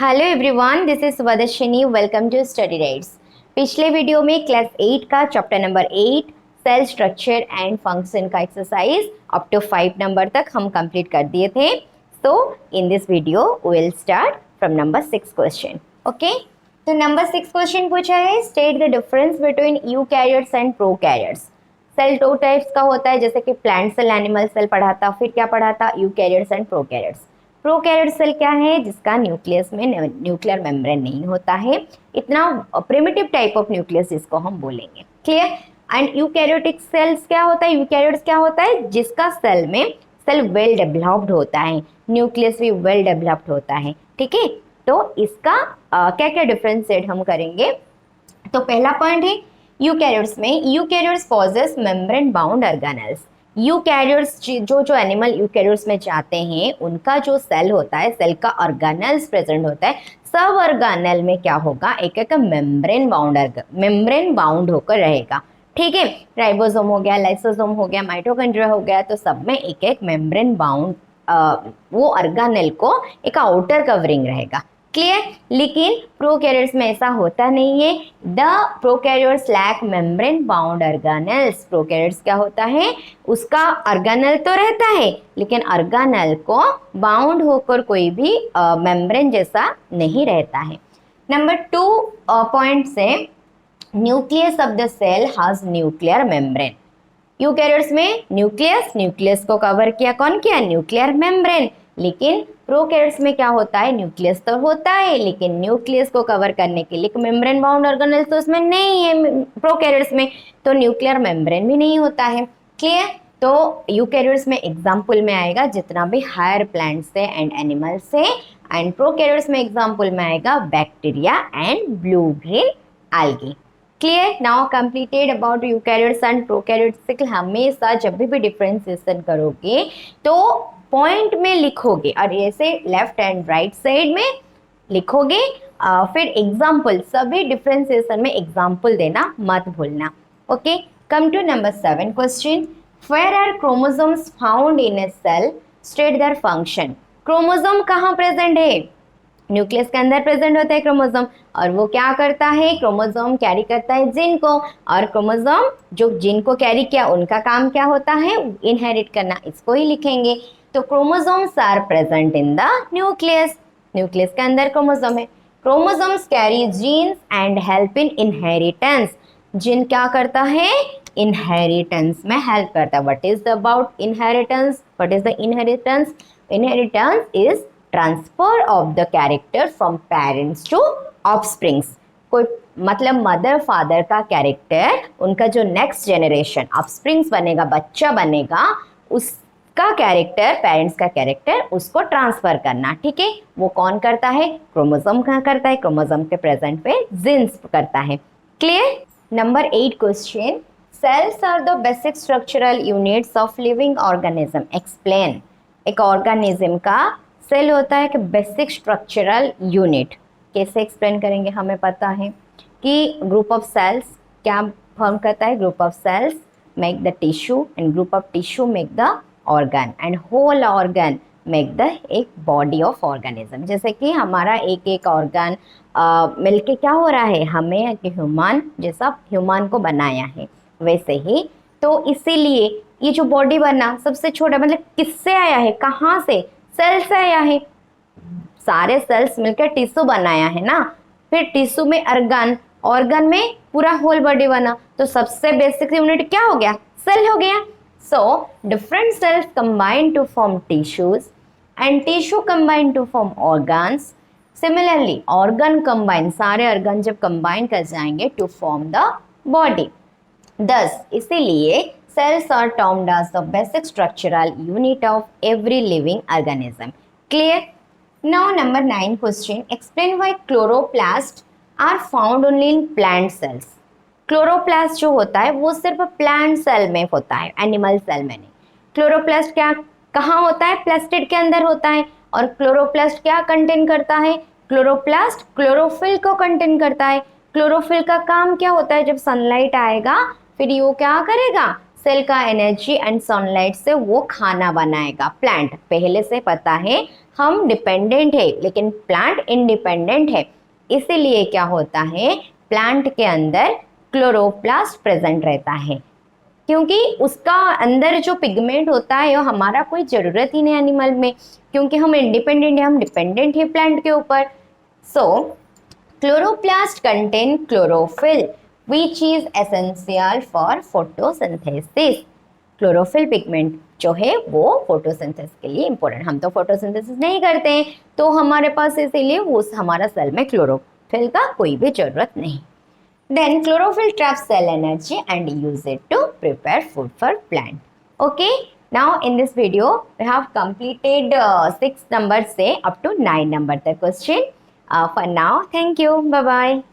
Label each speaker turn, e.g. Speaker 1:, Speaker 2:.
Speaker 1: Hello everyone, this is Suvadarshini. Welcome to study rights. पिछले video में class 8 का chapter number 8 cell structure and function का exercise up to 5 number तक हम complete कर दिए थे। So in this video we will start from number 6 question. Okay, तो नंबर 6 क्वेश्चन पूछा है, state the difference between eukaryotes and prokaryotes. Cell दो टाइप्स का होता है, जैसे कि प्लांट सेल, एनिमल सेल पढ़ा था, फिर क्या पढ़ा था, eukaryotes and prokaryotes. Prokaryote cell क्या है, जिसका न्यूक्लियस में न्यूक्लियर मेम्ब्रेन नहीं होता है, इतना प्रिमिटिव टाइप ऑफ न्यूक्लियस जिसको हम बोलेंगे। क्लियर। एंड यूकैरियोटिक सेल्स क्या होता है, यूकैरियोट्स क्या होता है, जिसका सेल में सेल वेल डेवलप्ड होता है, न्यूक्लियस भी वेल डेवलप्ड होता है। ठीक है, तो इसका क्या क्या डिफरेंशिएट हम करेंगे। तो पहला पॉइंट है यूकैरियोट्स में, eukaryotes possess membrane bound organelles. Eukaryotes जो एनिमल यूकैरियोट्स में जाते हैं, उनका जो सेल होता है, सेल का ऑर्गेनेल्स प्रेजेंट होता है। सब ऑर्गेनेल में क्या होगा, एक एक मेम्ब्रेन बाउंड होकर रहेगा। ठीक है, राइबोसोम हो गया, लाइसोसोम हो गया, माइटोकॉन्ड्रिया हो गया, तो सब में एक एक मेम्ब्रेन बाउंड वो ऑर्गेनेल को एक आउटर कवरिंग रहेगा। क्लियर। लेकिन प्रोकैरियोट्स में ऐसा होता नहीं है। The prokaryotes lack membrane bound organelles. Prokaryotes क्या होता है, उसका ऑर्गेनेल तो रहता है, लेकिन ऑर्गेनेल को बाउंड होकर कोई भी मेम्ब्रेन जैसा नहीं रहता है। नंबर 2 पॉइंट से, nucleus of the cell has nuclear membrane. Eukaryotes में न्यूक्लियस को कवर किया, कौन किया, न्यूक्लियर मेम्ब्रेन। लेकिन प्रोकैरियोट्स में क्या होता है, न्यूक्लियस तो होता है, लेकिन न्यूक्लियस को कवर करने के लिए मेम्ब्रेन बाउंड ऑर्गेनेल्स तो उसमें नहीं है प्रोकैरियोट्स में, तो न्यूक्लियर मेम्ब्रेन भी नहीं होता है। क्लियर। तो यूकैरियोट्स में एग्जाम्पल में आएगा जितना भी हायर प्लांट से एंड एनिमल से, एंड प्रोकैरियोट्स में एग्जाम्पल में आएगा bacteria and blue green algae। Clear. Now completed about eukaryotes and prokaryotes. हमेशा जब भी डिफरेंशिएशन करोगे तो पॉइंट में लिखोगे, और ऐसे लेफ्ट एंड राइट साइड में लिखोगे। फिर एग्जाम्पल, सभी डिफरेंशिएशन में एग्जाम्पल देना मत भूलना। Okay, come to number 7 question. Where are chromosomes found in a cell, state their function. Chromosome कहाँ प्रेजेंट है, न्यूक्लियस के अंदर प्रेजेंट होता है क्रोमोसोम, और वो क्या करता है, क्रोमोसोम कैरी करता है जीन को, और क्रोमोसोम जो जीन को कैरी किया उनका काम क्या होता है, इनहेरिट करना, इसको ही लिखेंगे। तो chromosomes are present in the nucleus, nucleus के अंदर क्रोमोसोम है। Chromosomes carry genes and help in inheritance. Gene क्या करता है, इनहेरिटेंस में हेल्प करता है। What is about inheritance, what is the inheritance, inheritance is transfer of the character from parents to offsprings. कोई मतलब मदर फादर का कैरेक्टर, उनका जो नेक्स्ट जनरेशन ऑफस्प्रिंग्स बनेगा, बच्चा बनेगा, उसका कैरेक्टर, पेरेंट्स का कैरेक्टर, उसको ट्रांसफर करना। ठीक है, वो कौन करता है, क्रोमोसोम का करता है, क्रोमोसोम के प्रेजेंट पे जीन्स करता है। Clear. Number 8 question. Cells are the basic structural units of living organism, explain. एक ऑर्गेनिज्म का सेल होता है कि बेसिक स्ट्रक्चरल यूनिट, कैसे एक्सप्लेन करेंगे, हमें पता है कि ग्रुप ऑफ सेल्स क्या फॉर्म करता है, group of cells make the tissue, and group of tissue make the organ, and whole organ make the एक बॉडी ऑफ ऑर्गेनिज्म। जैसे कि हमारा एक एक ऑर्गन मिलके क्या हो रहा है, हमें ह्यूमन जैसा ह्यूमन को बनाया है, वैसे ही। तो इसीलिए ये जो बॉडी बना सबसे छोटा, मतलब किससे आया है, कहाँ से, सेल से आया है। सारे सेल्स मिलकर टिश्यू बनाया है ना, फिर टिश्यू में ऑर्गन, ऑर्गन में पूरा होल बॉडी बना, तो सबसे बेसिक यूनिट क्या हो गया, सेल हो गया। So different cells combine to form tissues, and tissue combine to form organs. Similarly organ combine, सारे ऑर्गन जब कंबाइन कर जाएंगे टू फॉर्म द बॉडी। दस इसीलिए cells are termed as the basic structural unit of every living organism. Clear? Now number 9 question. Explain why chloroplasts are found only in plant cells. Chloroplast जो होता है वो सिर्फ plant cell में होता है, एनिमल सेल में नहीं। क्लोरोप्लास्ट क्या कहाँ होता है, प्लास्टिड के अंदर होता है। और क्लोरोप्लास्ट क्या कंटेन करता है, क्लोरोप्लास्ट क्लोरोफिल को कंटेन करता है। क्लोरोफिल का काम क्या होता है, जब सनलाइट आएगा फिर ये क्या करेगा, सेल का एनर्जी एंड सनलाइट से वो खाना बनाएगा। प्लांट पहले से पता है हम डिपेंडेंट है, लेकिन प्लांट इंडिपेंडेंट है। इसीलिए क्या होता है, प्लांट के अंदर क्लोरोप्लास्ट प्रेजेंट रहता है, क्योंकि उसका अंदर जो पिगमेंट होता है वो हमारा कोई ज़रूरत ही नहीं एनिमल में, क्योंकि हम इंडिपेंडेंट है, हम डिपेंडेंट है प्लांट के ऊपर। So chloroplast contain chlorophyll which is essential for photosynthesis. Chlorophyll pigment जो है वो फोटोसिंथेसिस के लिए इंपॉर्टेंट। हम तो फोटोसिंथेसिस नहीं करते हैं, तो हमारे पास इसीलिए उस हमारा सेल में क्लोरोफिल का कोई भी ज़रूरत नहीं। Then chlorophyll traps cell energy and use it to prepare food for plant. Okay. Now in this video we have completed 6 numbers से up to 9 number तक question. For now, thank you. Bye bye.